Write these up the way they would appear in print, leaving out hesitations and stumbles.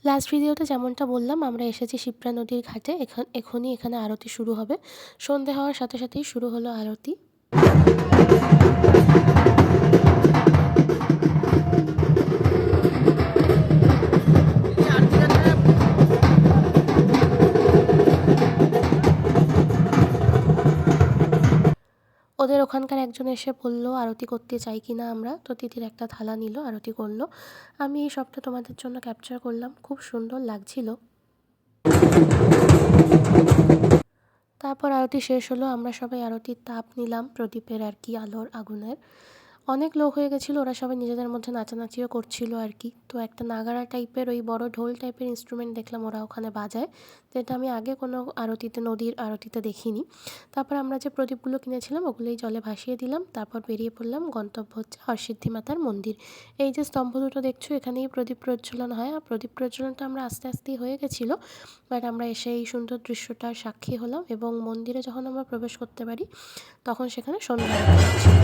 Last ভিডিওতে যেমনটা বললাম, আমরা এসেছি শিপ্রা নদীর ঘাটে। এখনই এখানে আরতি শুরু হবে। সন্ধে হওয়ার সাথে সাথেই শুরু হলো আরতি। ওদের ওখানকার একজন এসে বলল আরতি করতে চাই কি না আমরা, তো তিথির একটা থালা নিল, আরতি করলো। আমি এই সবটা তোমাদের জন্য ক্যাপচার করলাম, খুব সুন্দর লাগছিল। তারপর আরতি শেষ হলো, আমরা সবাই আরতির তাপ নিলাম, প্রদীপের আর কি আলোর আগুনের। অনেক লোক হয়ে গেছিলো, ওরা সবাই নিজেদের মধ্যে নাচানাচিও করছিল আর কি। তো একটা নাগারা টাইপের ওই বড় ঢোল টাইপের ইনস্ট্রুমেন্ট দেখলাম ওরা ওখানে বাজায়, যেটা আমি আগে কোনো আরতিতে, নদীর আরতিতে দেখিনি। তারপর আমরা যে প্রদীপগুলো কিনেছিলাম ওগুলোই জলে ভাসিয়ে দিলাম। তারপর বেরিয়ে পড়লাম, গন্তব্য হচ্ছে হরসিদ্ধি মাতার মন্দির। এই যে স্তম্ভ দুটো দেখছো, এখানেই প্রদীপ প্রজ্বলন হয়। আর প্রদীপ প্রজ্বলনটা আমরা আস্তে আস্তেই হয়ে গেছিলো, বাট আমরা এসে এই সুন্দর দৃশ্যটার সাক্ষী হলাম। এবং মন্দিরে যখন আমরা প্রবেশ করতে পারি তখন সেখানে সন্ধ্যা আরতি হচ্ছিল।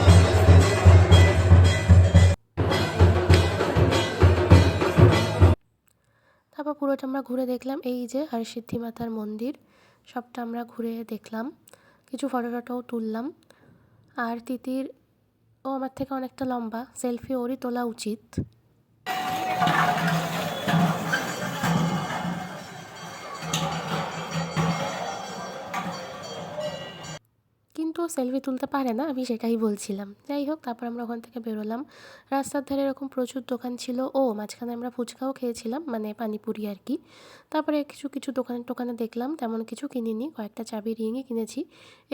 তারপর পুরোটা আমরা ঘুরে দেখলাম, এই যে হরসিদ্ধি মাতার মন্দির, সবটা আমরা ঘুরে দেখলাম, কিছু ফটো টটোও তুললাম। আর তিতির, ও আমার থেকে অনেকটা লম্বা, সেলফি ওরই তোলা উচিত। কিন্তু সেলফি তুলতে পারে না, আমি সেটাই বলছিলাম। যাই হোক, তারপর আমরা ওখান থেকে বেরোলাম। রাস্তার ধারে এরকম প্রচুর দোকান ছিল। মাঝখানে আমরা ফুচকাও খেয়েছিলাম, মানে পানিপুরি আর কি। তারপরে কিছু কিছু দোকানে টোকানে দেখলাম, তেমন কিছু কিনিনি, কয়েকটা চাবি রিংই কিনেছি।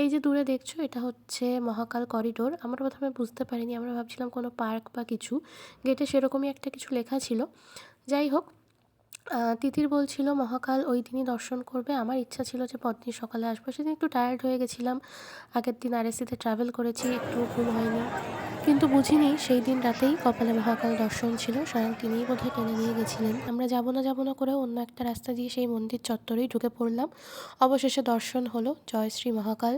এই যে দূরে দেখছো, এটা হচ্ছে মহাকাল করিডোর। আমরা প্রথমে বুঝতে পারিনি, আমরা ভাবছিলাম কোনো পার্ক বা কিছু। গেটে সেরকমই একটা কিছু লেখা ছিল। যাই হোক, তিতির বলছিল মহাকাল ওই দিনই দর্শন করবে। আমার ইচ্ছা ছিল যে পরদিন সকালে আসবো, সেদিন একটু টায়ার্ড হয়ে গেছিলাম, আগের দিন আরএসিতে ট্রাভেল করেছি, একটু ঘুম হয়নি। কিন্তু বুঝিনি সেই দিন রাতেই কপালে মহাকাল দর্শন ছিল, স্বয়ং তিনিই বোধহয় টেনে নিয়ে গেছিলেন। আমরা যাবো না করে অন্য একটা রাস্তা দিয়ে সেই মন্দির চত্বরেই ঢুকে পড়লাম। অবশেষে দর্শন হলো, জয় শ্রী মহাকাল।